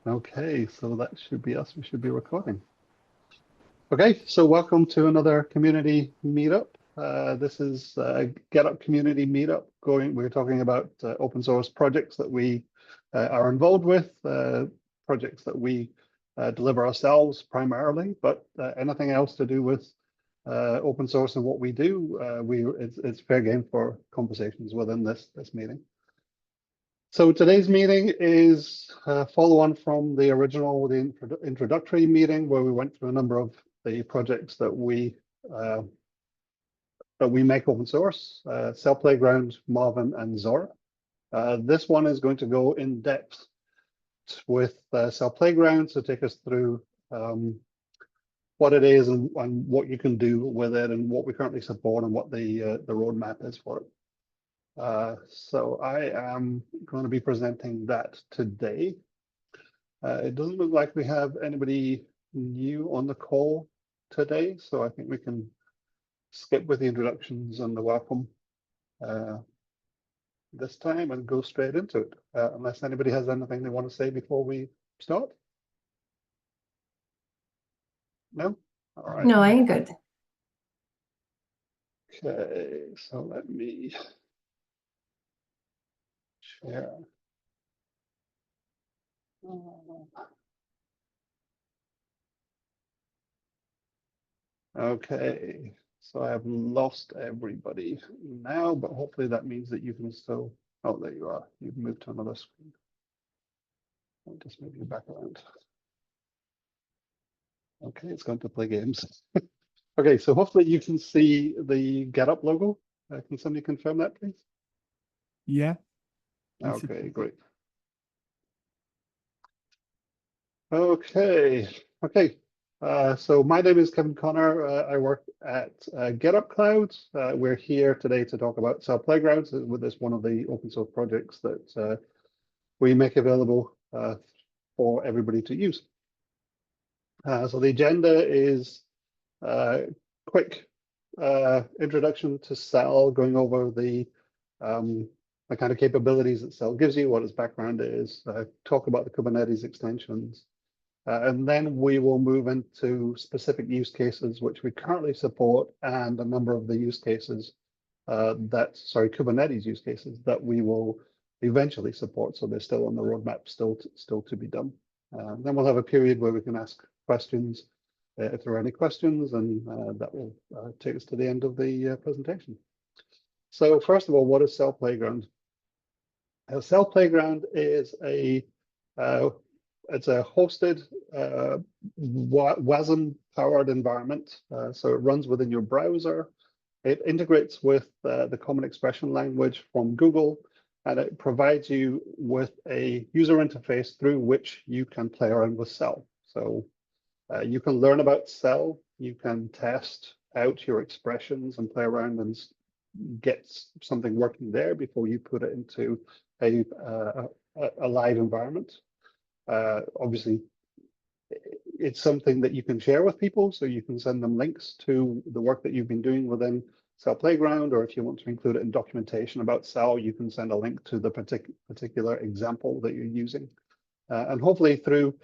Okay, so that should be us. We should be recording. Okay, so welcome to another community meetup. This is Getup community meetup. We're talking about open source projects that we are involved with, projects that we deliver ourselves primarily, but anything else to do with open source and what we do, it's fair game for conversations within this meeting. So today's meeting is a follow-on from the introductory meeting where we went through a number of the projects that we make open source, CEL Playground, Marvin, and Zora. This one is going to go in depth with CEL Playground, so take us through what it is and what you can do with it and what we currently support and what the roadmap is for it. So I am going to be presenting that today. It doesn't look like we have anybody new on the call today, so I think we can skip with the introductions and the welcome this time and go straight into it, unless anybody has anything they want to say before we start. No? All right. No, I'm good. Okay, so let me share. Okay, so I have lost everybody now, but hopefully that means that you can still, oh, there you are. You've moved to another screen. I'll just move you back around. Okay, it's going to play games. Okay, so hopefully you can see the Getup logo. Can somebody confirm that, please? Yeah. Okay, great. Okay. So my name is Kevin Connor. I work at Getup Cloud. We're here today to talk about CEL Playground, with this one of the open source projects that we make available for everybody to use. So the agenda is quick introduction to CEL, going over the kind of capabilities that CEL gives you, what its background is, talk about the Kubernetes extensions, and then we will move into specific use cases which we currently support and a number of the use cases Kubernetes use cases that we will eventually support. So they're still on the roadmap, still to be done. Then we'll have a period where we can ask questions if there are any questions, and that will take us to the end of the presentation. So first of all, what is CEL Playground? CEL Playground is it's a hosted WASM-powered environment. So it runs within your browser. It integrates with the Common Expression Language from Google, and it provides you with a user interface through which you can play around with CEL. So you can learn about CEL, you can test out your expressions and play around and get something working there before you put it into a live environment. Obviously, it's something that you can share with people, so you can send them links to the work that you've been doing within CEL Playground, or if you want to include it in documentation about CEL, you can send a link to the particular example that you're using. And hopefully through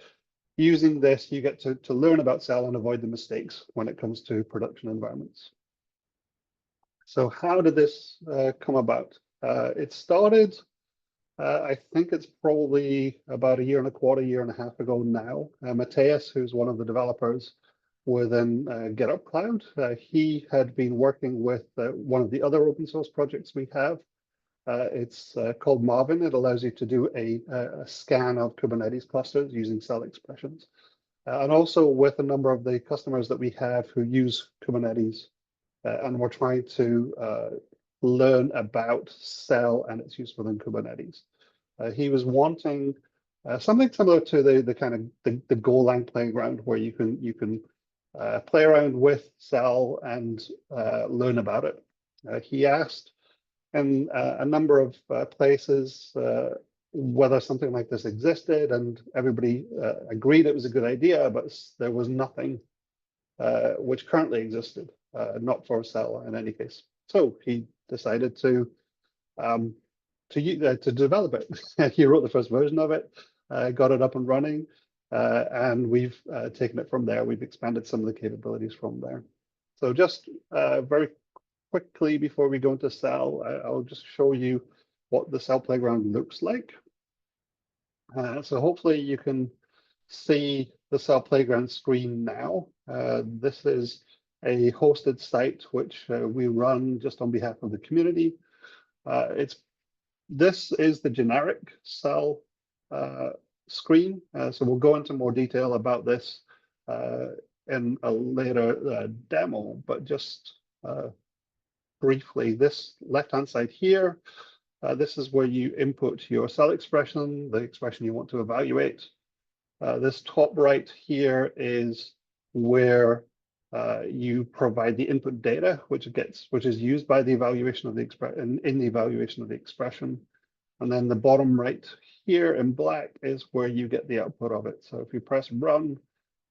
using this, you get to learn about CEL and avoid the mistakes when it comes to production environments. So how did this come about? It started, I think it's probably about a year and a quarter, year and a half ago now. Matthias, who's one of the developers within Getup Cloud, he had been working with one of the other open source projects we have. It's called Marvin. It allows you to do a scan of Kubernetes clusters using CEL expressions. And also with a number of the customers that we have who use Kubernetes, and we're trying to learn about CEL and its use within Kubernetes. He was wanting something similar to the kind of the Golang playground, where you can play around with CEL and learn about it. He asked in a number of places whether something like this existed, and everybody agreed it was a good idea, but there was nothing which currently existed, not for CEL in any case. So he decided to to develop it. He wrote the first version of it, got it up and running, and we've taken it from there. We've expanded some of the capabilities from there. So just very quickly before we go into CEL, I'll just show you what the CEL Playground looks like. So hopefully you can see the CEL Playground screen now. This is a hosted site which we run just on behalf of the community. This is the generic CEL screen. So we'll go into more detail about this in a later demo, but just briefly, this left-hand side here, this is where you input your CEL expression, the expression you want to evaluate. This top right here is where you provide the input data, which is used by the evaluation of the expression in the evaluation of the expression. And then the bottom right here in black is where you get the output of it. So if you press run,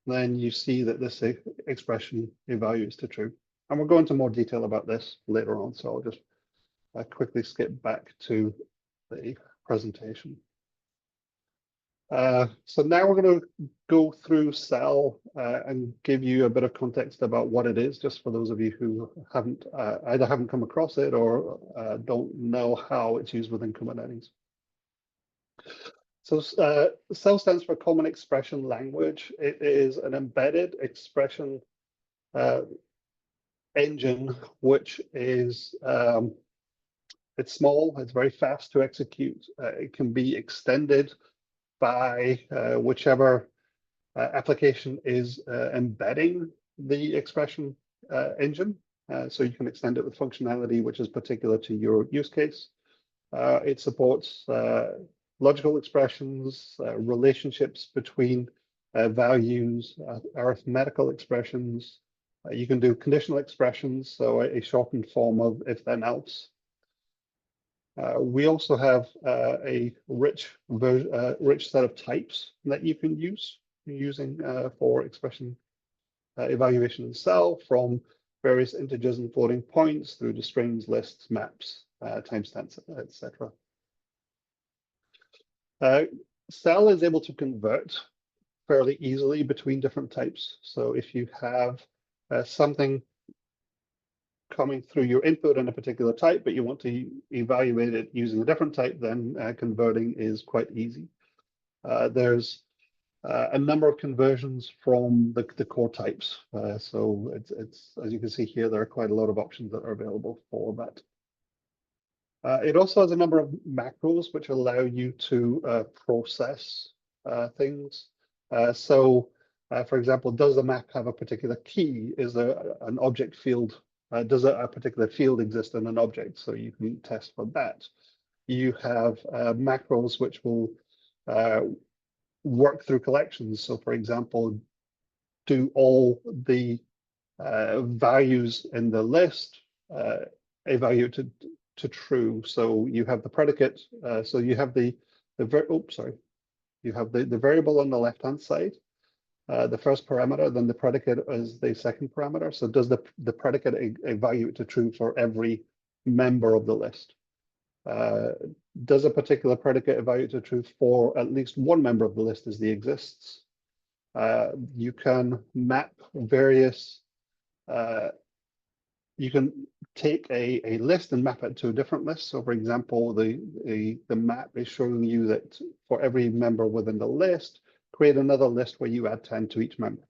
then you see that this expression evaluates to true. And we'll go into more detail about this later on. So I'll just quickly skip back to the presentation. So now we're going to go through CEL and give you a bit of context about what it is, just for those of you who either haven't come across it or don't know how it's used within Kubernetes. So CEL stands for Common Expression Language. It is an embedded expression engine, which is it's small, it's very fast to execute. It can be extended by whichever application is embedding the expression engine. So you can extend it with functionality which is particular to your use case. It supports logical expressions, relationships between values, arithmetical expressions. You can do conditional expressions, so a shortened form of if then else. We also have a rich set of types that you can use using for expression evaluation in CEL, from various integers and floating points through to strings, lists, maps, timestamps, etc. CEL is able to convert fairly easily between different types. So if you have something coming through your input in a particular type, but you want to evaluate it using a different type, then converting is quite easy. There's a number of conversions from the core types. So it's as you can see here, there are quite a lot of options that are available for that. It also has a number of macros which allow you to process things. For example, does the map have a particular key? Is there an object field? Does a particular field exist in an object? So you can test for that. You have macros which will work through collections. So for example, do all the values in the list evaluate to true? So you have the predicate. So you have the variable on the left-hand side. The first parameter, then the predicate is the second parameter. So does the predicate evaluate to true for every member of the list? Does a particular predicate evaluate to true for at least one member of the list as the exists? You can map various, you can take a list and map it to a different list. So for example, the map is showing you that for every member within the list, create another list where you add 10 to each member.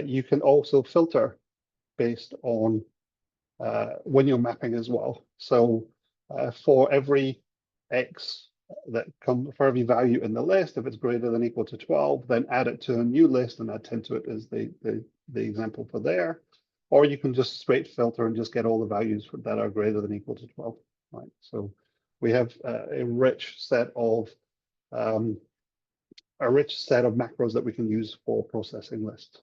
You can also filter based on when you're mapping as well. So for every X for every value in the list, if it's greater than or equal to 12, then add it to a new list and add 10 to it as the example for there. Or you can just straight filter and just get all the values that are greater than or equal to 12. Right. So we have a rich set of macros that we can use for processing lists.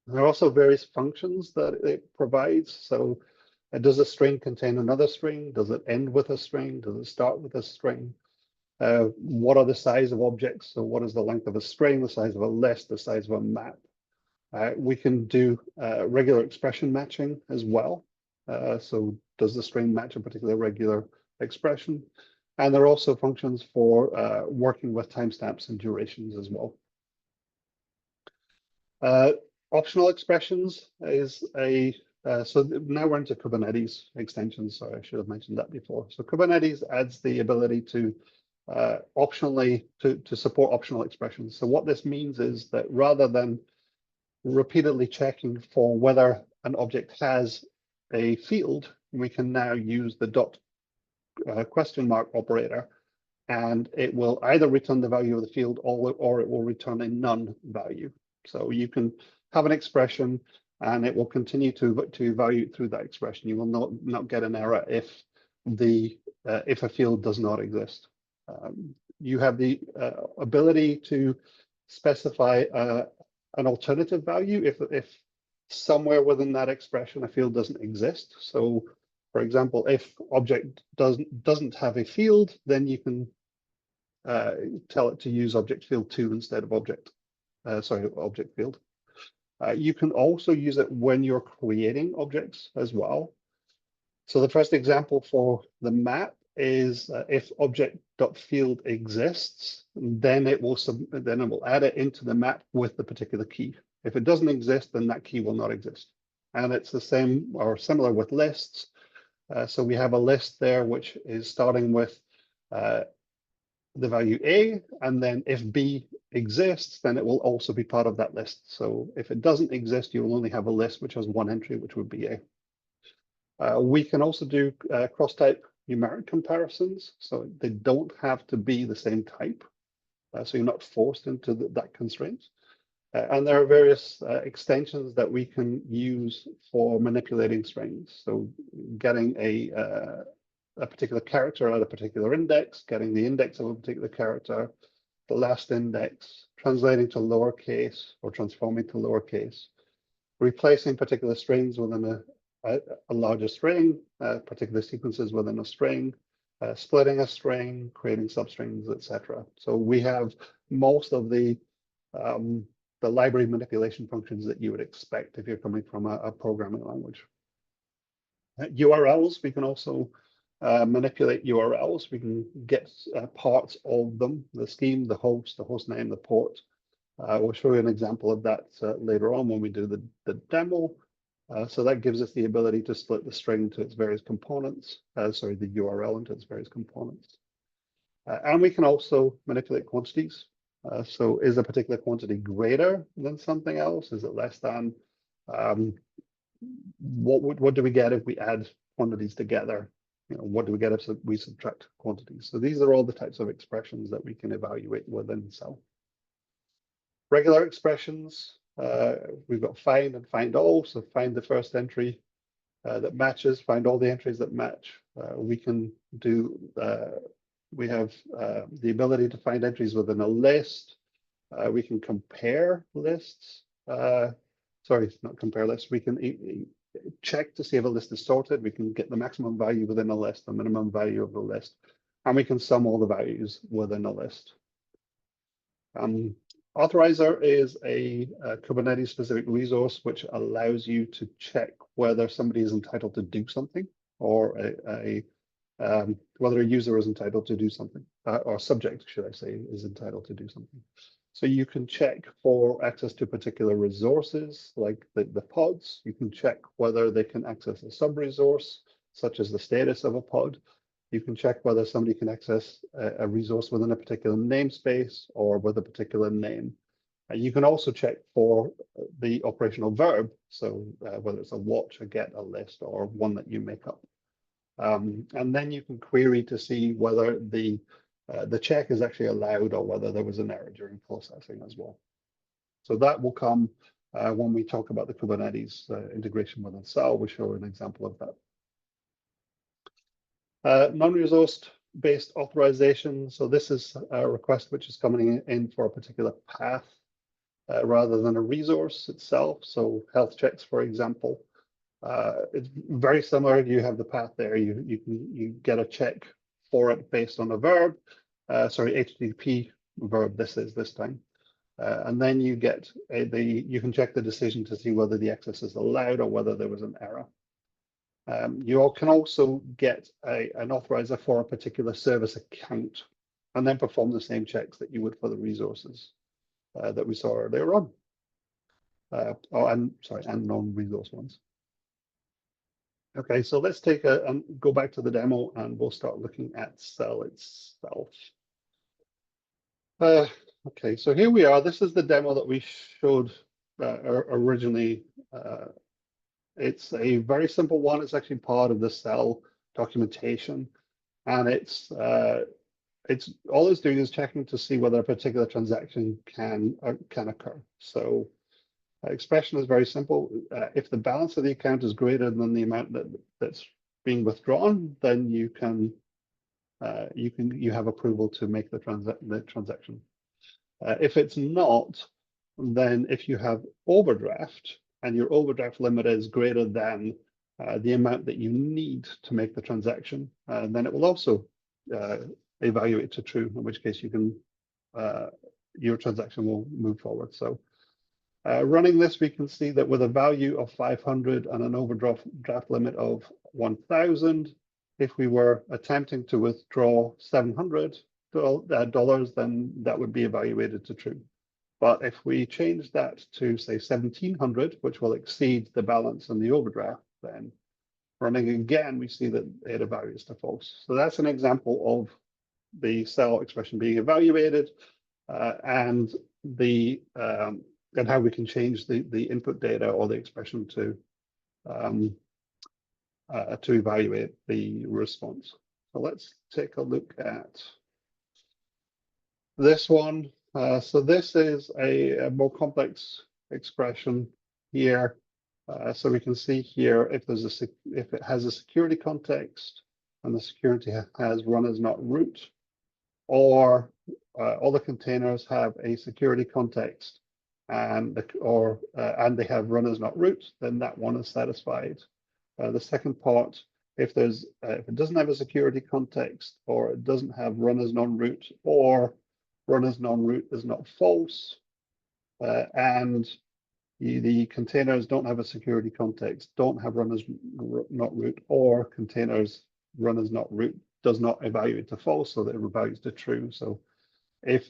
There are also various functions that it provides. So does a string contain another string? Does it end with a string? Does it start with a string? What are the size of objects? So what is the length of a string, the size of a list, the size of a map? We can do regular expression matching as well. So does the string match a particular regular expression. And there are also functions for working with timestamps and durations as well. Optional expressions is so now we're into Kubernetes extensions. Sorry, I should have mentioned that before. So Kubernetes adds the ability to optionally to support optional expressions. So what this means is that rather than repeatedly checking for whether an object has a field, we can now use the dot question mark operator, and it will either return the value of the field or it will return a none value. So you can have an expression and it will continue to evaluate through that expression. You will not get an error if a field does not exist. You have the ability to specify an alternative value if somewhere within that expression a field doesn't exist. So, for example, if object doesn't have a field, then you can tell it to use object field 2 instead of object field. You can also use it when you're creating objects as well. So the first example for the map is if object.field exists, then it will add it into the map with the particular key. If it doesn't exist, then that key will not exist. And it's the same or similar with lists. So we have a list there which is starting with the value A, and then if B exists, then it will also be part of that list. So if it doesn't exist, you will only have a list which has one entry, which would be A. We can also do cross-type numeric comparisons, so they don't have to be the same type. So you're not forced into that constraint. And there are various extensions that we can use for manipulating strings. So getting a particular character at a particular index, getting the index of a particular character, the last index, translating to lowercase or transforming to lowercase, replacing particular strings within a larger string, particular sequences within a string, splitting a string, creating substrings, etc. So we have most of the library manipulation functions that you would expect if you're coming from a programming language. URLs, we can also manipulate URLs. We can get parts of them, the scheme, the host name, the port. We'll show you an example of that later on when we do the demo. So that gives us the ability to split the string to its various components, the URL into its various components. And we can also manipulate quantities. So is a particular quantity greater than something else? Is it less than? What do we get if we add quantities together? What do we get if we subtract quantities? So these are all the types of expressions that we can evaluate within CEL. Regular expressions, we've got find and find all. So find the first entry that matches, find all the entries that match. We can do, we have the ability to find entries within a list. We can compare lists. Sorry, not compare lists. We can check to see if a list is sorted. We can get the maximum value within a list, the minimum value of the list, and we can sum all the values within a list. Authorizer is a Kubernetes specific resource which allows you to check whether somebody is entitled to do something, or whether a user is entitled to do something, or subject, should I say, is entitled to do something. So you can check for access to particular resources, like the pods. You can check whether they can access a sub-resource, such as the status of a pod. You can check whether somebody can access a resource within a particular namespace or with a particular name. You can also check for the operational verb, so whether it's a watch, a get, a list, or one that you make up. And then you can query to see whether the check is actually allowed or whether there was an error during processing as well. So that will come when we talk about the Kubernetes integration within CEL. We'll show an example of that. Non-resource-based authorization. So this is a request which is coming in for a particular path rather than a resource itself. So health checks, for example. It's very similar. You have the path there. You get a check for it based on a verb. HTTP verb this is this time. And then you get you can check the decision to see whether the access is allowed or whether there was an error. You all can also get an authorizer for a particular service account and then perform the same checks that you would for the resources that we saw earlier on. And non-resource ones. Okay, so let's take go back to the demo and we'll start looking at CEL itself. Okay, so here we are. This is the demo that we showed originally. It's a very simple one. It's actually part of the CEL documentation, and it's all it's doing is checking to see whether a particular transaction can occur. So expression is very simple. If the balance of the account is greater than the amount that's being withdrawn, then you have approval to make the transaction. If it's not, then if you have overdraft and your overdraft limit is greater than the amount that you need to make the transaction, then it will also evaluate to true, in which case you can your transaction will move forward. So running this, we can see that with a value of 500 and an overdraft limit of 1,000, if we were attempting to withdraw $700, then that would be evaluated to true. But if we change that to, say, 1,700, which will exceed the balance in the overdraft, then running again, we see that it evaluates to false. So that's an example of the CEL expression being evaluated and how we can change the input data or the expression to evaluate the response. So let's take a look at this one. So this is a more complex expression here. So we can see here if it has a security context and the security has run as not root, or all the containers have a security context and they have run as not root, then that one is satisfied. The second part, if it doesn't have a security context, or it doesn't have run as non-root, or run as non-root is not false, and the containers don't have a security context, don't have run as not root, or containers run as not root does not evaluate to false, so that it evaluates to true. So if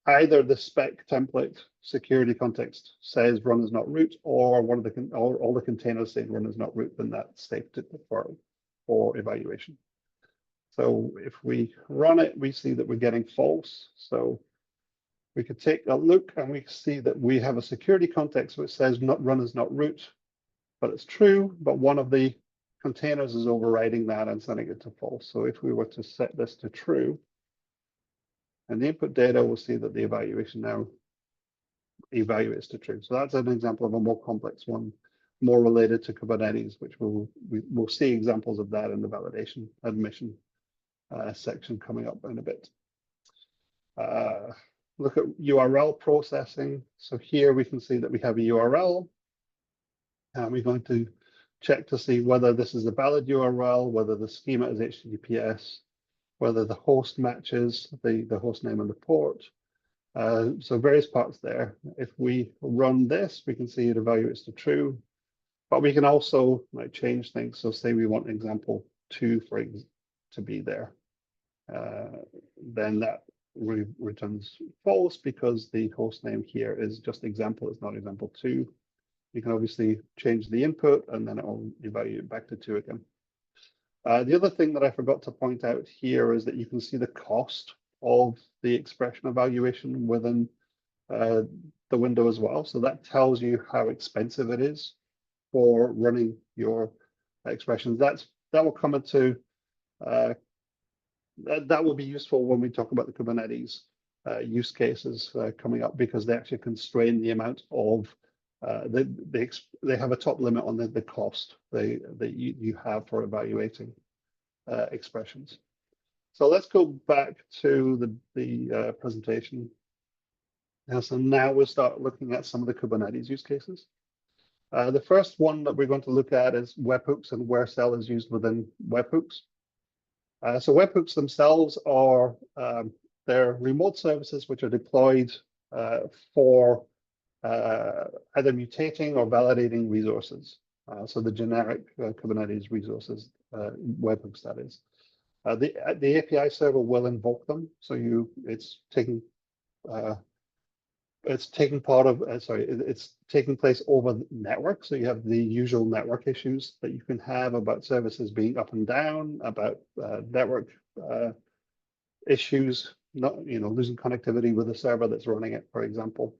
either the spec template security context says run as not root, or all the containers say run as not root, then that's safe for evaluation. So if we run it, we see that we're getting false. So we could take a look and we see that we have a security context which says not run as not root, but it's true, but one of the containers is overriding that and sending it to false. So if we were to set this to true, and the input data, we'll see that the evaluation now evaluates to true. So that's an example of a more complex one, more related to Kubernetes, which we'll see examples of that in the validation admission section coming up in a bit. Look at URL processing. So here we can see that we have a URL, and we're going to check to see whether this is a valid URL, whether the schema is HTTPS, whether the host matches the host name and the port. So various parts there. If we run this, we can see it evaluates to true, but we can also change things. So say we want example 2 to be there, then that returns false because the host name here is just example, it's not example 2. You can obviously change the input and then it will evaluate back to 2 again. The other thing that I forgot to point out here is that you can see the cost of the expression evaluation within the window as well. So that tells you how expensive it is for running your expressions. That will come into that will be useful when we talk about the Kubernetes use cases coming up, because they actually constrain the amount of they have a top limit on the cost that you have for evaluating expressions. So let's go back to the presentation. So now we'll start looking at some of the Kubernetes use cases. The first one that we're going to look at is webhooks and where CEL is used within webhooks. So webhooks themselves are they're remote services which are deployed for either mutating or validating resources. So the generic Kubernetes resources, webhooks, that is. The API server will invoke them, so it's taking place over the network. So you have the usual network issues that you can have about services being up and down, about network issues, not losing connectivity with the server that's running it, for example.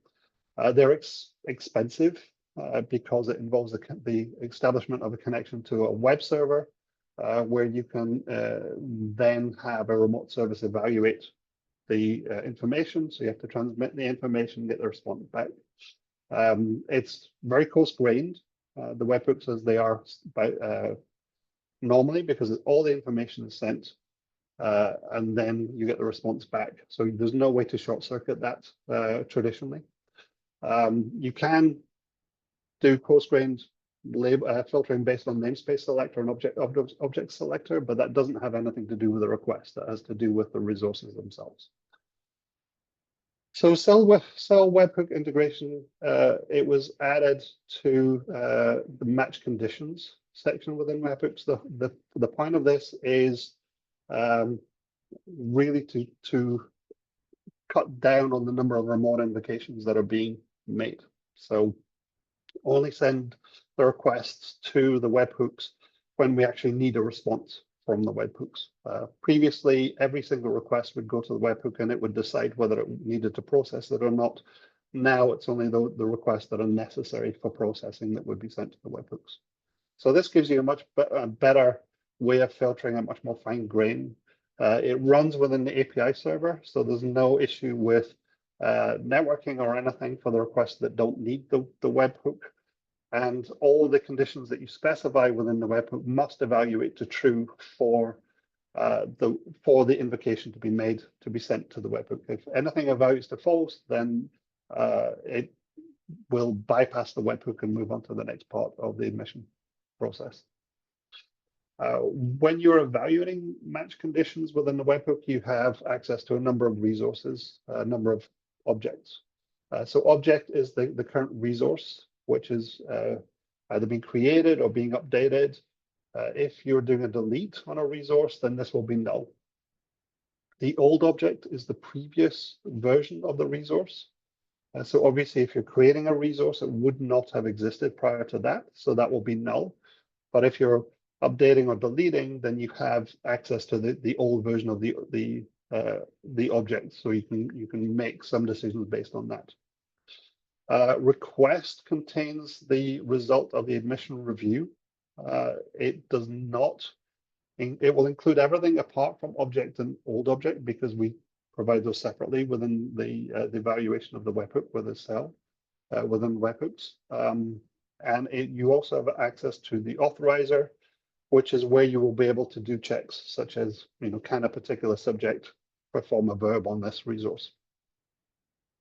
They're expensive because it involves the establishment of a connection to a web server, where you can then have a remote service evaluate the information. So you have to transmit the information, get the response back. It's very coarse-grained, the webhooks as they are normally, because all the information is sent, and then you get the response back. So there's no way to short-circuit that traditionally. You can do coarse-grained filtering based on namespace selector and object selector, but that doesn't have anything to do with the request. That has to do with the resources themselves. So CEL webhook integration, it was added to the match conditions section within webhooks. The point of this is really to cut down on the number of remote invocations that are being made. So only send the requests to the webhooks when we actually need a response from the webhooks. Previously, every single request would go to the webhook and it would decide whether it needed to process it or not. Now it's only the requests that are necessary for processing that would be sent to the webhooks. So this gives you a much better way of filtering, a much more fine grain. It runs within the API server, so there's no issue with networking or anything for the requests that don't need the webhook. And all the conditions that you specify within the webhook must evaluate to true for the invocation to be made to be sent to the webhook. If anything evaluates to false, then it will bypass the webhook and move on to the next part of the admission process. When you're evaluating match conditions within the webhook, you have access to a number of resources, a number of objects. So object is the current resource, which is either being created or being updated. If you're doing a delete on a resource, then this will be null. The old object is the previous version of the resource. So obviously, if you're creating a resource, it would not have existed prior to that, so that will be null. But if you're updating or deleting, then you have access to the old version of the object, so you can make some decisions based on that. Request contains the result of the admission review. It does not. It will include everything apart from object and old object, because we provide those separately within the evaluation of the webhook with a CEL within webhooks. And you also have access to the authorizer, which is where you will be able to do checks such as, can a particular subject perform a verb on this resource?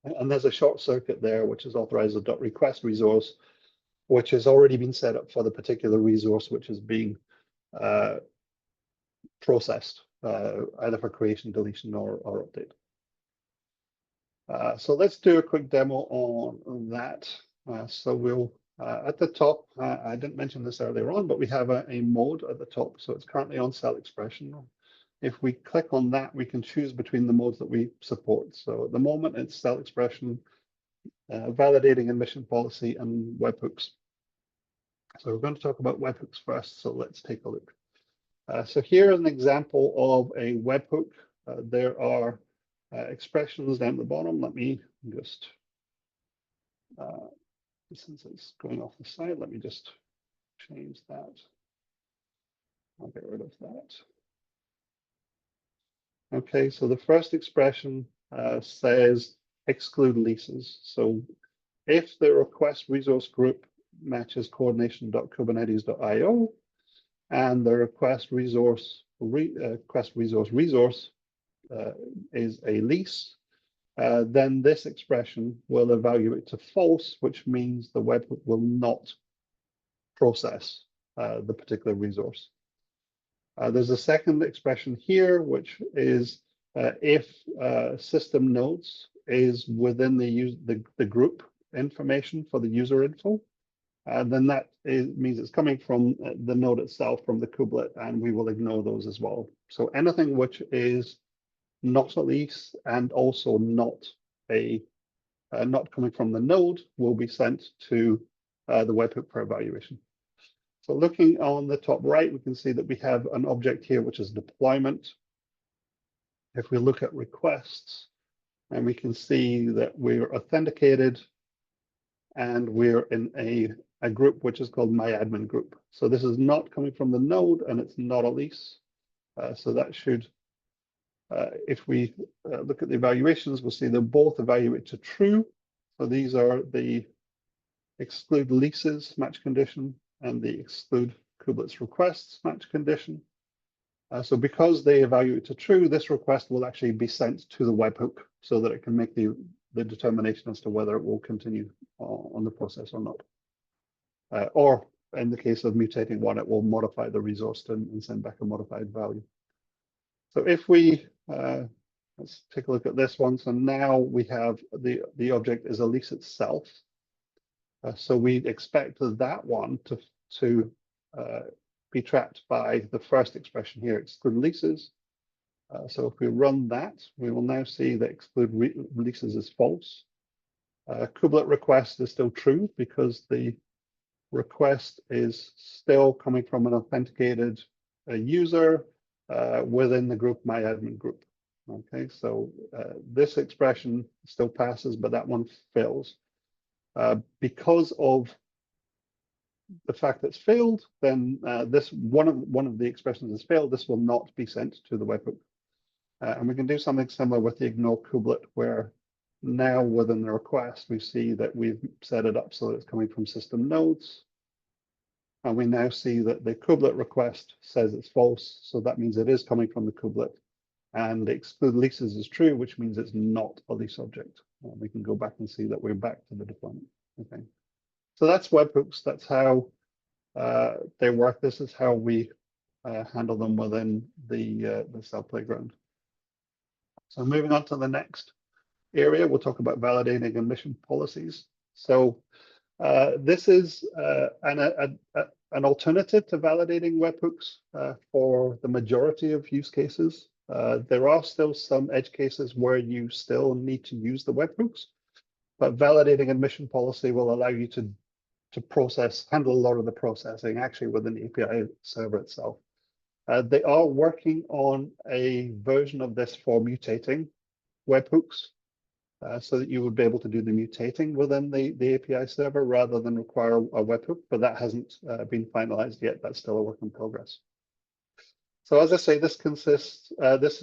And there's a short circuit there, which is authorizer.request resource, which has already been set up for the particular resource which is being processed, either for creation, deletion, or update. So let's do a quick demo on that. So we'll, at the top, I didn't mention this earlier on, but we have a mode at the top. So it's currently on CEL expression. If we click on that, we can choose between the modes that we support. So at the moment, it's CEL expression, validating admission policy, and webhooks. So we're going to talk about webhooks first. So let's take a look. So here is an example of a webhook. There are expressions down at the bottom. Let me just, since it's going off the side, let me just change that. I'll get rid of that. Okay, so the first expression says exclude leases. So if the request resource group matches coordination.kubernetes.io and the request resource is a lease, then this expression will evaluate to false, which means the webhook will not process the particular resource. There's a second expression here, which is if system nodes is within the group information for the user info, then that means it's coming from the node itself, from the kubelet, and we will ignore those as well. So anything which is not a lease and also not coming from the node will be sent to the webhook for evaluation. So looking on the top right, we can see that we have an object here, which is deployment. If we look at requests, and we can see that we're authenticated and we're in a group which is called myadmin group. So this is not coming from the node and it's not a lease. So that should, if we look at the evaluations, we'll see they're both evaluate to true. So these are the exclude leases match condition and the exclude kubelets requests match condition. So because they evaluate to true, this request will actually be sent to the webhook so that it can make the determination as to whether it will continue on the process or not. Or in the case of mutating one, it will modify the resource and send back a modified value. So if we, let's take a look at this one. So now we have the object is a lease itself. So we expect that one to be trapped by the first expression here, exclude leases. So if we run that, we will now see that exclude leases is false. Kubelet request is still true because the request is still coming from an authenticated user within the group myadmin group. Okay, so this expression still passes, but that one fails. Because of the fact that it's failed, then this one of the expressions has failed. This will not be sent to the webhook, and we can do something similar with the ignore kubelet, where now within the request we see that we've set it up so that it's coming from system nodes, and we now see that the kubelet request says it's false, so that means it is coming from the kubelet, and the exclude leases is true, which means it's not a lease object. We can go back and see that we're back to the deployment. Okay. So that's webhooks. That's how they work. This is how we handle them within the CEL Playground. So moving on to the next area, we'll talk about validating admission policies. So this is an alternative to validating webhooks for the majority of use cases. There are still some edge cases where you still need to use the webhooks, but validating admission policy will allow you to handle a lot of the processing actually within the API server itself. They are working on a version of this for mutating webhooks, so that you would be able to do the mutating within the API server rather than require a webhook, but that hasn't been finalized yet. That's still a work in progress. So as I say, this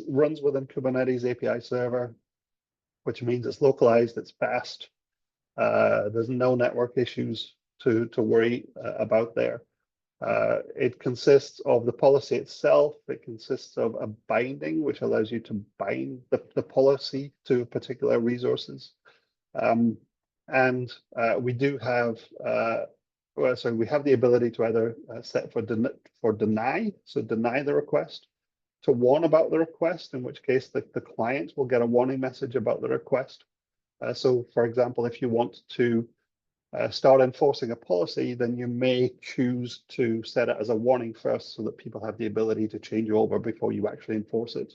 runs within Kubernetes API server, which means it's localized, it's fast. There's no network issues to worry about there. It consists of the policy itself. It consists of a binding, which allows you to bind the policy to particular resources. We do have, we have the ability to either set for deny, so deny the request, to warn about the request, in which case the client will get a warning message about the request. So for example, if you want to start enforcing a policy, then you may choose to set it as a warning first so that people have the ability to change over before you actually enforce it.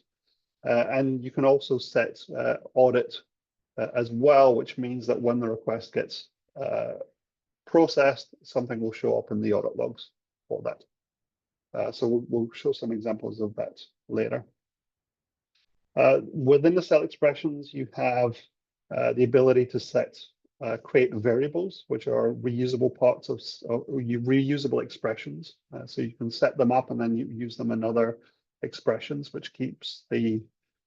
And you can also set audit as well, which means that when the request gets processed, something will show up in the audit logs for that. So we'll show some examples of that later. Within the CEL expressions, you have the ability to create variables, which are reusable parts of reusable expressions. So you can set them up and then you use them in other expressions, which keeps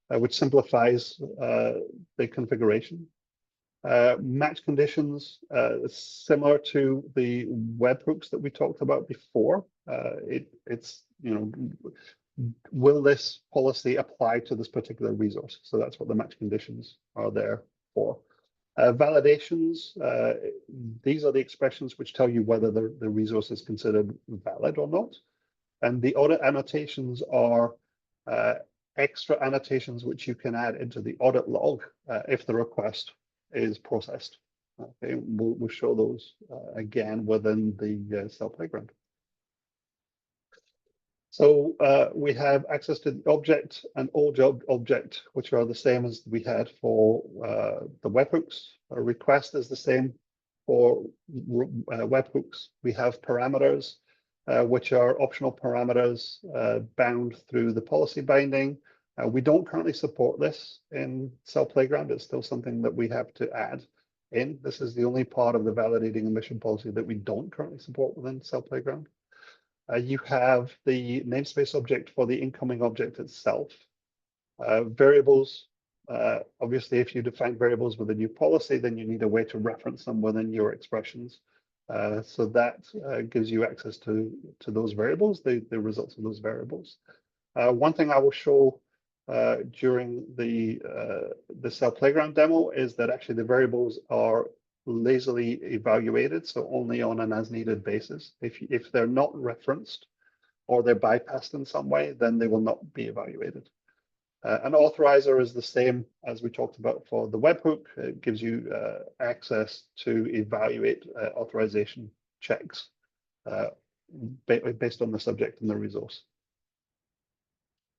which simplifies the configuration. Match conditions, similar to the webhooks that we talked about before. It's will this policy apply to this particular resource? So that's what the match conditions are there for. Validations, these are the expressions which tell you whether the resource is considered valid or not. And the audit annotations are extra annotations which you can add into the audit log if the request is processed. Okay, we'll show those again within the CEL Playground. So we have access to the object and all job object, which are the same as we had for the webhooks. A request is the same for webhooks. We have parameters, which are optional parameters bound through the policy binding. We don't currently support this in CEL Playground. It's still something that we have to add in. This is the only part of the validating emission policy that we don't currently support within CEL Playground. You have the namespace object for the incoming object itself. Variables, obviously, if you define variables with a new policy, then you need a way to reference them within your expressions. So that gives you access to those variables, the results of those variables. One thing I will show during the CEL Playground demo is that actually the variables are lazily evaluated, so only on an as-needed basis. If they're not referenced or they're bypassed in some way, then they will not be evaluated. An authorizer is the same as we talked about for the webhook. It gives you access to evaluate authorization checks based on the subject and the resource.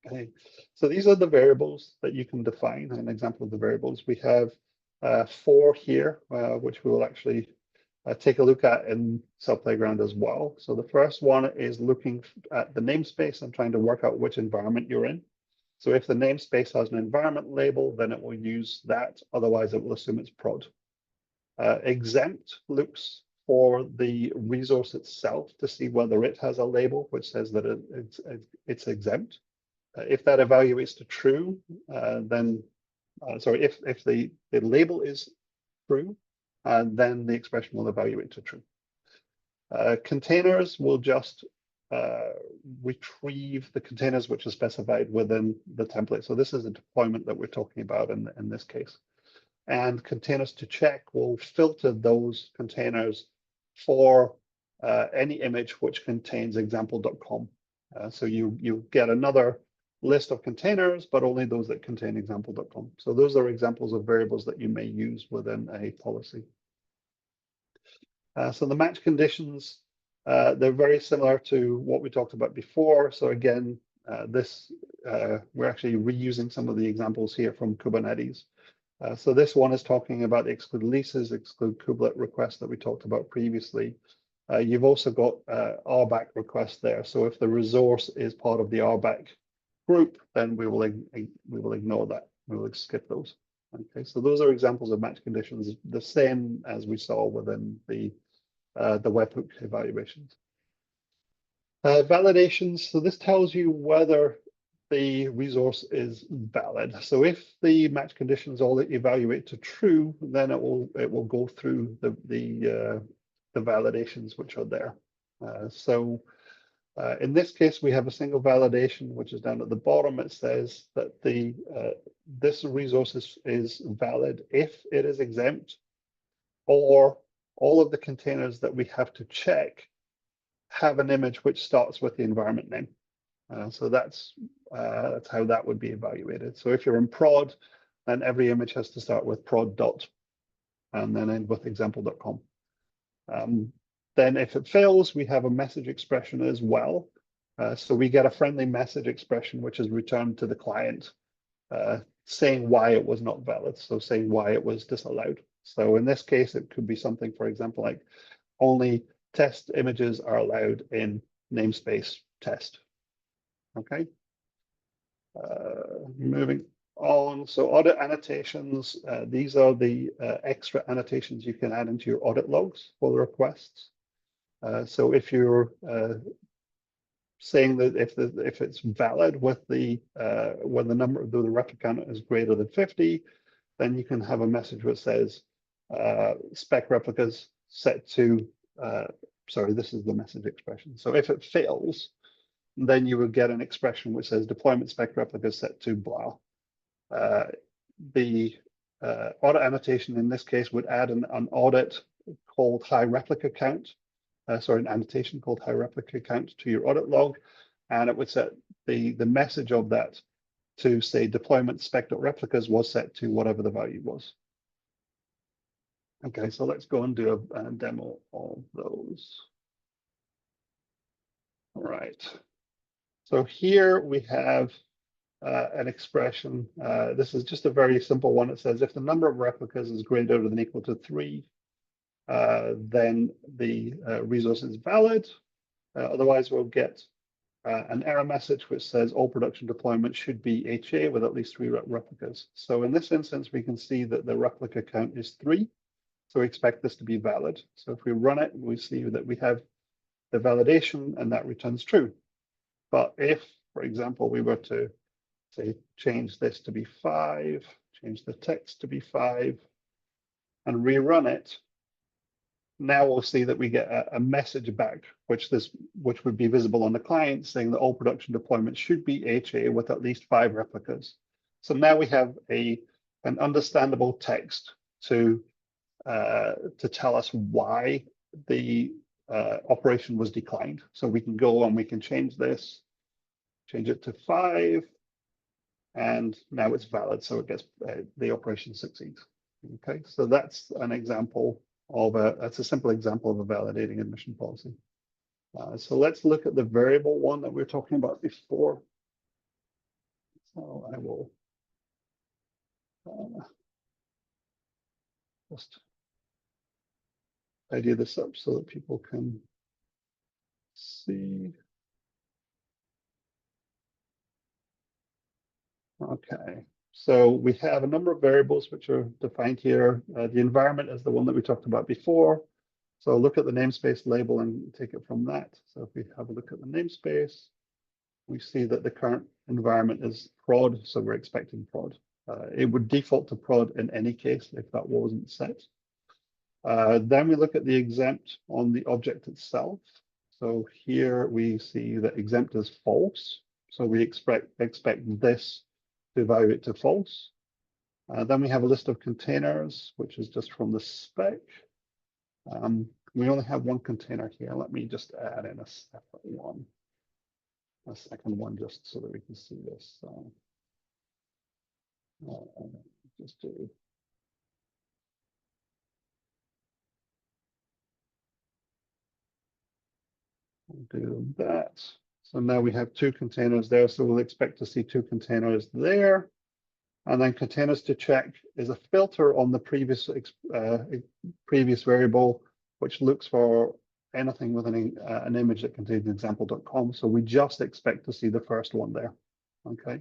Okay, so these are the variables that you can define. An example of the variables. We have 4 here, which we will actually take a look at in CEL Playground as well. So the first one is looking at the namespace and trying to work out which environment you're in. So if the namespace has an environment label, then it will use that. Otherwise, it will assume it's prod. Exempt looks for the resource itself to see whether it has a label which says that it's exempt. If that evaluates to true, then if the label is true, then the expression will evaluate to true. Containers will just retrieve the containers which are specified within the template. So this is a deployment that we're talking about in this case. And containers to check will filter those containers for any image which contains example.com. So you get another list of containers, but only those that contain example.com. So those are examples of variables that you may use within a policy. So the match conditions, they're very similar to what we talked about before. So again, we're actually reusing some of the examples here from Kubernetes. So this one is talking about the exclude leases, exclude kubelet requests that we talked about previously. You've also got RBAC requests there. So if the resource is part of the RBAC group, then we will ignore that. We will skip those. Okay, so those are examples of match conditions, the same as we saw within the webhook evaluations. Validations. So this tells you whether the resource is valid. So if the match conditions all evaluate to true, then it will go through the validations which are there. In this case, we have a single validation, which is down at the bottom. It says that this resource is valid if it is exempt, or all of the containers that we have to check have an image which starts with the environment name. So that's how that would be evaluated. So if you're in prod, then every image has to start with prod dot and then end with example.com. Then if it fails, we have a message expression as well. So we get a friendly message expression, which is returned to the client, saying why it was not valid. So saying why it was disallowed. So in this case, it could be something, for example, like only test images are allowed in namespace test. Okay. Moving on. So audit annotations. These are the extra annotations you can add into your audit logs for the requests. So if you're saying that if it's valid with when the number of the replicant is greater than 50, then you can have a message which says spec replicas set to this is the message expression. So if it fails, then you would get an expression which says deployment spec replicas set to blah. The audit annotation in this case would add an audit called high replica count. An annotation called high replica count to your audit log, and it would set the message of that to say deployment spec.replicas was set to whatever the value was. Okay, so let's go and do a demo of those. All right. So here we have an expression. This is just a very simple one. It says if the number of replicas is greater than or equal to 3, then the resource is valid. Otherwise, we'll get an error message which says all production deployments should be HA with at least 3 replicas. So in this instance, we can see that the replica count is 3. So we expect this to be valid. So if we run it, we see that we have the validation and that returns true. But if, for example, we were to say change this to be 5, change the text to be 5, and rerun it, now we'll see that we get a message back, which would be visible on the client, saying that all production deployments should be HA with at least 5 replicas. So now we have an understandable text to tell us why the operation was declined. So we can go and we can change this, change it to 5, and now it's valid. So it gets the operation succeeds. Okay, so that's an example of that's a simple example of a validating admission policy. So let's look at the variable one that we were talking about before. So I will just tidy this up so that people can see. Okay, so we have a number of variables which are defined here. The environment is the one that we talked about before. So look at the namespace label and take it from that. So if we have a look at the namespace, we see that the current environment is prod, so we're expecting prod. It would default to prod in any case if that wasn't set. Then we look at the exempt on the object itself. So here we see that exempt is false. So we expect this to evaluate to false. Then we have a list of containers, which is just from the spec. We only have one container here. Let me just add in a separate one, a second one, just so that we can see this. Just do that. So now we have 2 containers there. So we'll expect to see 2 containers there. And then containers to check is a filter on the previous variable, which looks for anything with an image that contains example.com. So we just expect to see the first one there. Okay.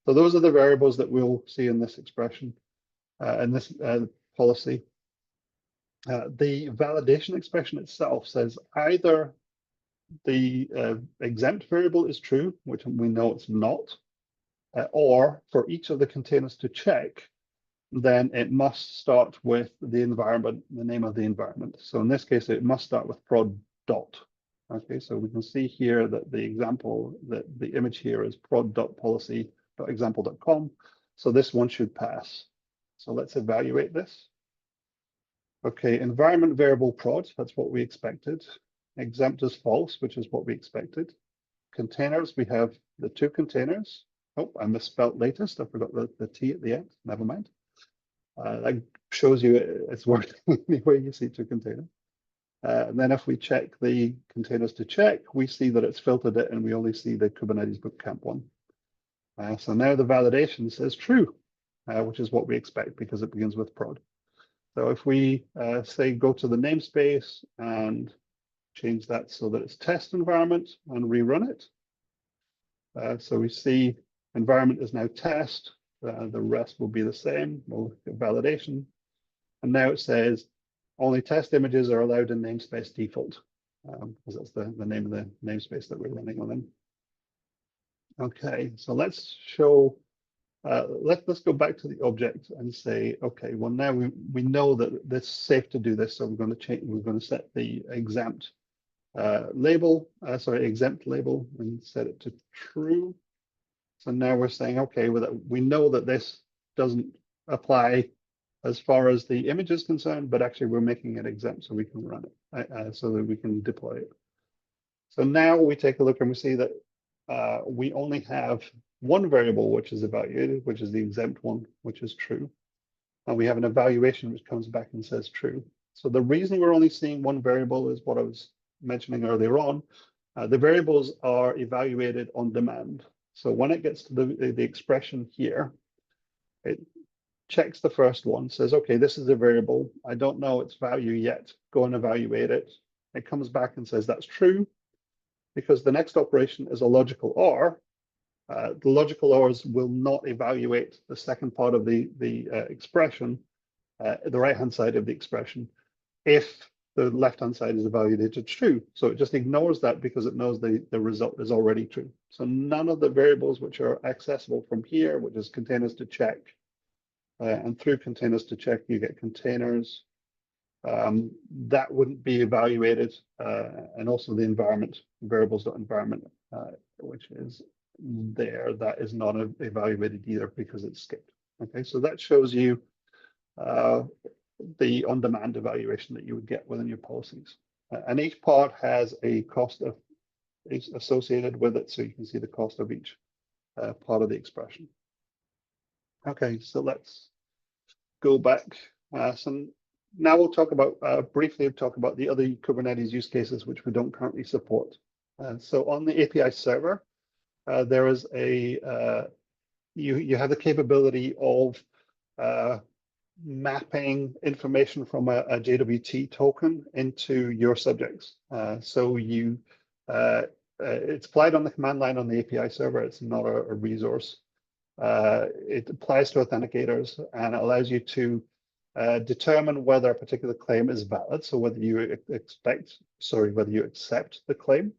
So those are the variables that we'll see in this expression, in this policy. The validation expression itself says either the exempt variable is true, which we know it's not, or for each of the containers to check, then it must start with the environment, the name of the environment. So in this case, it must start with prod dot. Okay, so we can see here that the example, that the image here is prod.policy.example.com. So this one should pass. So let's evaluate this. Okay, environment variable prod, that's what we expected. Exempt is false, which is what we expected. Containers, we have the 2 containers. Oh, I misspelled latest. I forgot the T at the end. Never mind. That shows you it's working anywhere you see 2 containers. And then if we check the containers to check, we see that it's filtered it and we only see the Kubernetes Bootcamp one. So now the validation says true, which is what we expect because it begins with prod. So if we say go to the namespace and change that so that it's test environment and rerun it. So we see environment is now test. The rest will be the same. We'll look at validation. And now it says only test images are allowed in namespace default, because that's the name of the namespace that we're running on them. Okay, so let's show, let's go back to the object and say, okay, well now we know that it's safe to do this, so we're going to change, we're going to set the exempt label and set it to true. So now we're saying, okay, we know that this doesn't apply as far as the image is concerned, but actually we're making it exempt so we can run it, so that we can deploy it. So now we take a look and we see that we only have one variable which is evaluated, which is the exempt one, which is true. and we have an evaluation which comes back and says true. So the reason we're only seeing one variable is what I was mentioning earlier on. The variables are evaluated on demand. So when it gets to the expression here, it checks the first one, says, okay, this is a variable. I don't know its value yet. Go and evaluate it. It comes back and says that's true, because the next operation is a logical OR. The logical ORs will not evaluate the second part of the expression, the right-hand side of the expression, if the left-hand side is evaluated true. So it just ignores that because it knows the result is already true. So none of the variables which are accessible from here, which is containers to check, and through containers to check, you get containers. That wouldn't be evaluated, and also the environment, variables.environment, which is there, that is not evaluated either because it's skipped. Okay, so that shows you the on-demand evaluation that you would get within your policies. And each part has a cost of associated with it, so you can see the cost of each part of the expression. Okay, so let's go back. So now we'll talk about briefly talk about the other Kubernetes use cases which we don't currently support. So on the API server, there is a you have the capability of mapping information from a JWT token into your subjects. So you it's applied on the command line on the API server. It's not a resource. It applies to authenticators and it allows you to determine whether a particular claim is valid. So whether you whether you accept the claim.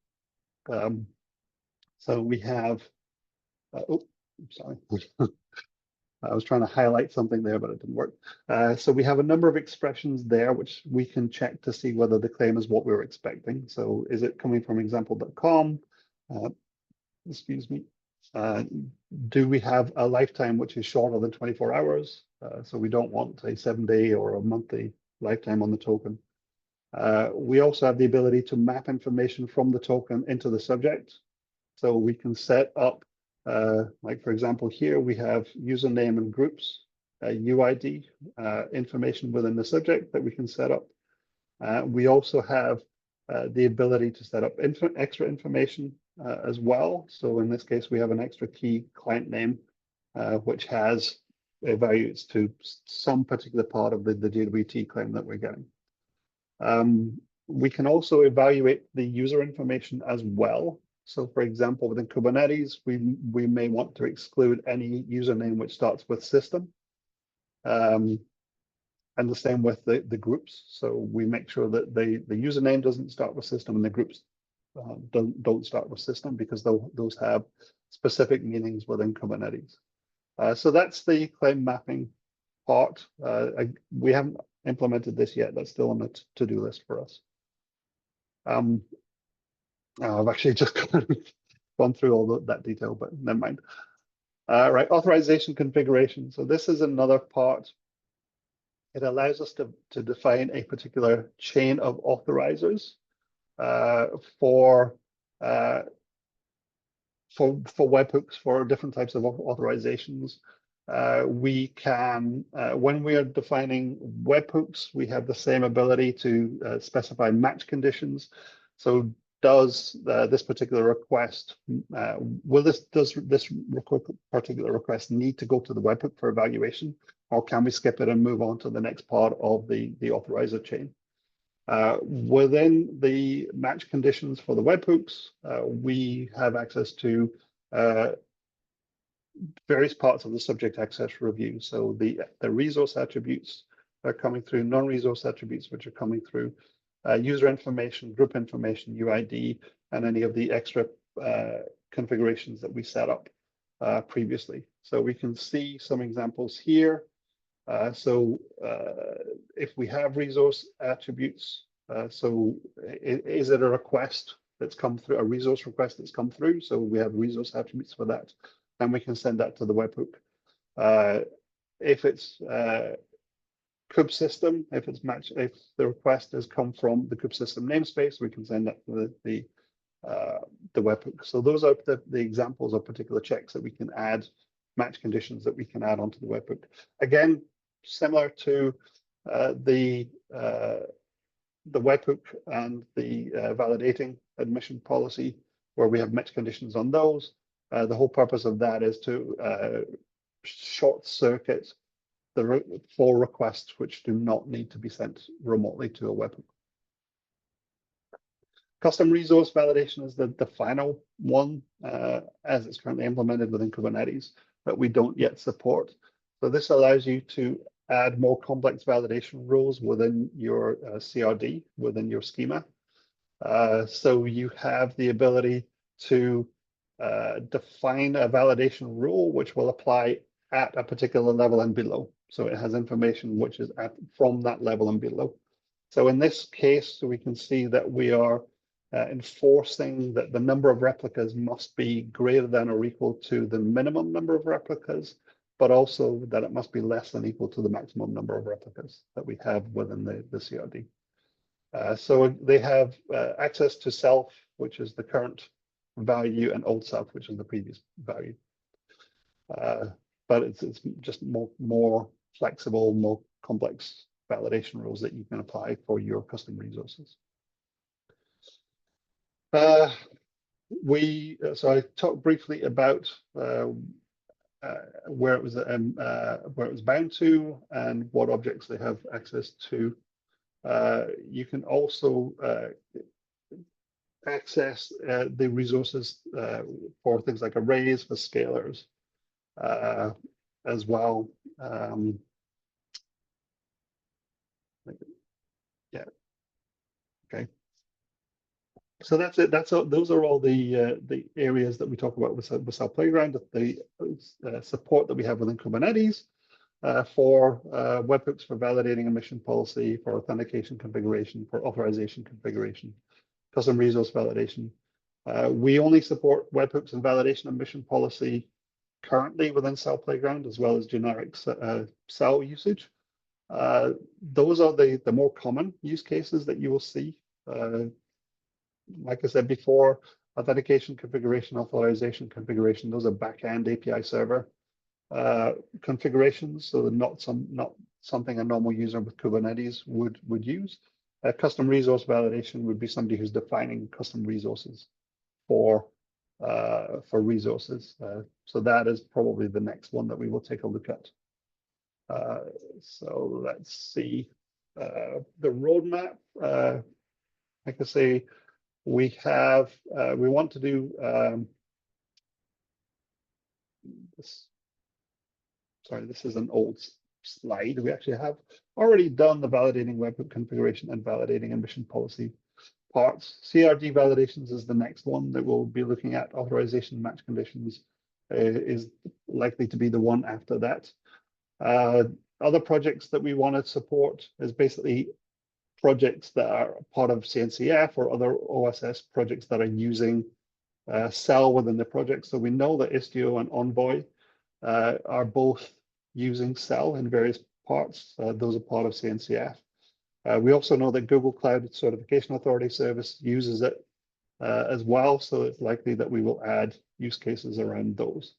So we have, oh, I'm sorry. I was trying to highlight something there, but it didn't work. So we have a number of expressions there, which we can check to see whether the claim is what we were expecting. So is it coming from example.com? Excuse me. Do we have a lifetime which is shorter than 24 hours? So we don't want a 7-day or a monthly lifetime on the token. We also have the ability to map information from the token into the subject. So we can set up, like for example, here we have username and groups, UID, information within the subject that we can set up. We also have the ability to set up extra information as well. So in this case, we have an extra key client name, which has values to some particular part of the JWT claim that we're getting. We can also evaluate the user information as well. So for example, within Kubernetes, we may want to exclude any username which starts with system. And the same with the groups. So we make sure that the username doesn't start with system and the groups don't start with system, because those have specific meanings within Kubernetes. So that's the claim mapping part. We haven't implemented this yet. That's still on the to-do list for us. I've actually just gone through all that detail, but never mind. Right, authorization configuration. So this is another part. It allows us to define a particular chain of authorizers for webhooks, for different types of authorizations. We can, when we are defining webhooks, we have the same ability to specify match conditions. So does this particular request, does this particular request need to go to the webhook for evaluation, or can we skip it and move on to the next part of the authorizer chain? Within the match conditions for the webhooks, we have access to various parts of the subject access review. So the resource attributes are coming through, non-resource attributes which are coming through, user information, group information, UID, and any of the extra configurations that we set up previously. So we can see some examples here. If we have resource attributes, is it a request that's come through, a resource request that's come through? So we have resource attributes for that, and we can send that to the webhook. If it's kube system, if the request has come from the kube system namespace, we can send that to the webhook. So those are the examples of particular checks that we can add, match conditions that we can add onto the webhook. Again, similar to the webhook and the validating admission policy, where we have mixed conditions on those. The whole purpose of that is to short circuit the for requests which do not need to be sent remotely to a webhook. Custom resource validation is the final one, as it's currently implemented within Kubernetes, that we don't yet support. So this allows you to add more complex validation rules within your CRD, within your schema. So you have the ability to define a validation rule which will apply at a particular level and below. So it has information which is from that level and below. So in this case, we can see that we are enforcing that the number of replicas must be greater than or equal to the minimum number of replicas, but also that it must be less than equal to the maximum number of replicas that we have within the CRD. So they have access to self, which is the current value, and old self, which is the previous value. But it's just more flexible, more complex validation rules that you can apply for your custom resources. So I talked briefly about where it was bound to and what objects they have access to. You can also access the resources for things like arrays, for scalars as well. Yeah. Okay. So that's it. Those are all the areas that we talk about with CEL Playground, the support that we have within Kubernetes for webhooks, for validating admission policy, for authentication configuration, for authorization configuration, custom resource validation. We only support webhooks and validation admission policy currently within CEL Playground, as well as generic CEL usage. Those are the more common use cases that you will see. Like I said before, authentication configuration, authorization configuration, those are back-end API server configurations, so not something a normal user with Kubernetes would use. Custom resource validation would be somebody who's defining custom resources for resources. So that is probably the next one that we will take a look at. So let's see. The roadmap, like I say, we want to do this. Sorry, this is an old slide. We actually have already done the validating webhook configuration and validating admission policy parts. CRD validations is the next one that we'll be looking at. Authorization match conditions is likely to be the one after that. Other projects that we want to support is basically projects that are part of CNCF or other OSS projects that are using CEL within the project. So we know that Istio and Envoy are both using CEL in various parts. Those are part of CNCF. We also know that Google Cloud Certification Authority Service uses it as well, so it's likely that we will add use cases around those.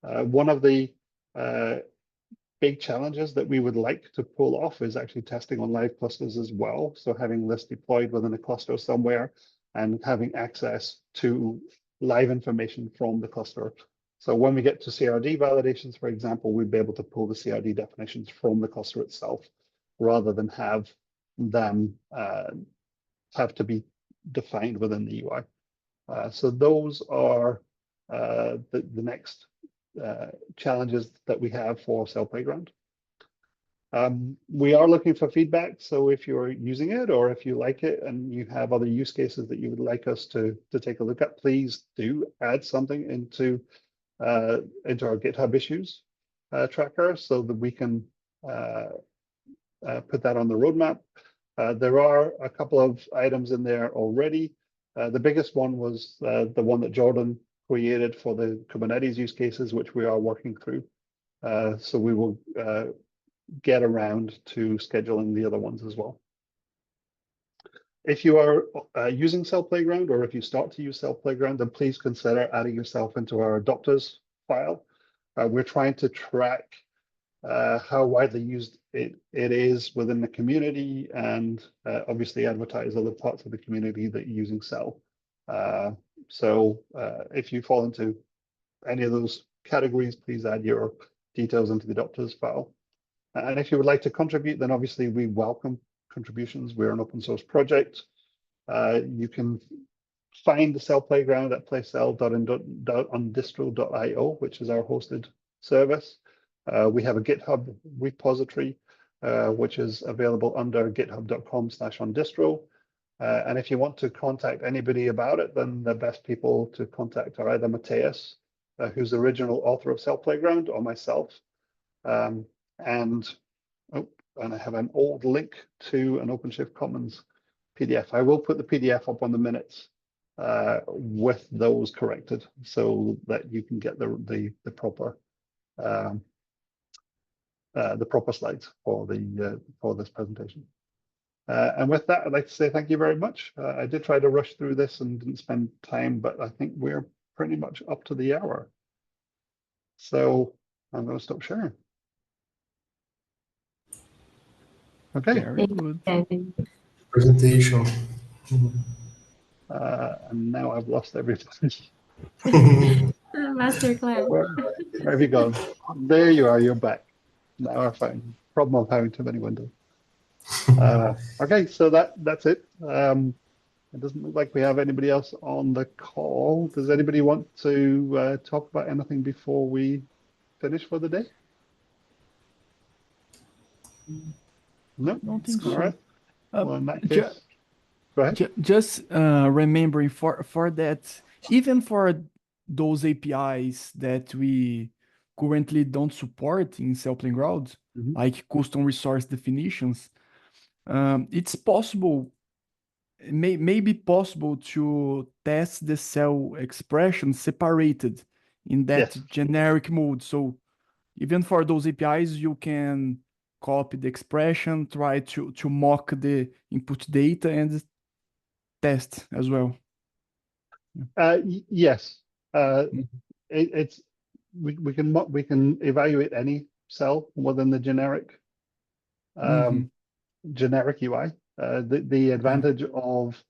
One of the big challenges that we would like to pull off is actually testing on live clusters as well. So having this deployed within a cluster somewhere and having access to live information from the cluster. So when we get to CRD validations, for example, we'd be able to pull the CRD definitions from the cluster itself, rather than have them have to be defined within the UI. So those are the next challenges that we have for CEL Playground. We are looking for feedback, so if you're using it or if you like it and you have other use cases that you would like us to take a look at, please do add something into our GitHub issues tracker so that we can put that on the roadmap. There are a couple of items in there already. The biggest one was the one that Jordan created for the Kubernetes use cases, which we are working through. So we will get around to scheduling the other ones as well. If you are using CEL Playground, or if you start to use CEL Playground, then please consider adding yourself into our adopters file. We're trying to track how widely used it is within the community, and obviously advertise other parts of the community that you're using CEL. So if you fall into any of those categories, please add your details into the adopters file. And if you would like to contribute, then obviously we welcome contributions. We're an open source project. You can find the CEL Playground at playcel.ondistro.io, which is our hosted service. We have a GitHub repository, which is available under github.com/ondistro. And if you want to contact anybody about it, then the best people to contact are either Mateus, who's the original author of CEL Playground, or myself. And I have an old link to an OpenShift Commons PDF. I will put the PDF up on the minutes with those corrected, so that you can get the proper slides for this presentation. And with that, I'd like to say thank you very much. I did try to rush through this and didn't spend time, but I think we're pretty much up to the hour. So I'm going to stop sharing. Okay. Very good. Presentation. And now I've lost everybody. Masterclass. Where have you gone? There you are. You're back. Now I found problem of having too many windows. Okay, so that's it. It doesn't look like we have anybody else on the call. Does anybody want to talk about anything before we finish for the day? No, Don't think so. All right. Well, in that case, Just, go ahead. just remembering for that, even for those APIs that we currently don't support in CEL Playground, like custom resource definitions, it's possible, may be possible to test the CEL expression separated in that generic mode. So even for those APIs, you can copy the expression, try to mock the input data and test as well. Yes, we can evaluate any cell within the generic generic UI. The advantage of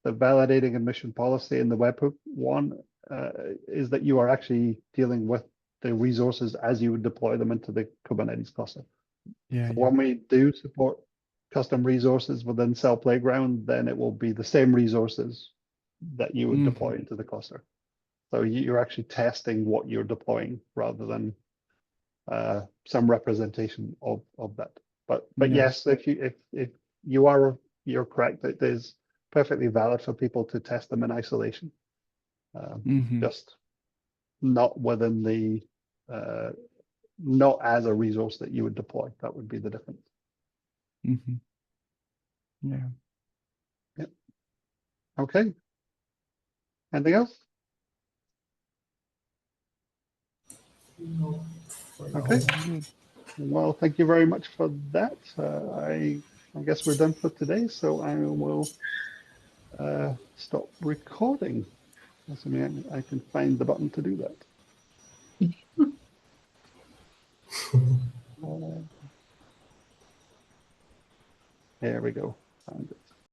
the validating admission policy in the webhook one is that you are actually dealing with the resources as you would deploy them into the Kubernetes cluster. So when we do support custom resources within CEL Playground, then it will be the same resources that you would deploy into the cluster. So you're actually testing what you're deploying rather than some representation of that. But yes, if you're correct, it is perfectly valid for people to test them in isolation, just not within the not as a resource that you would deploy. That would be the difference. Yeah. Yep. Okay. Anything else? No. Okay. Well, thank you very much for that. I guess we're done for today, so I will stop recording. Assuming I can find the button to do that. There we go. Found it.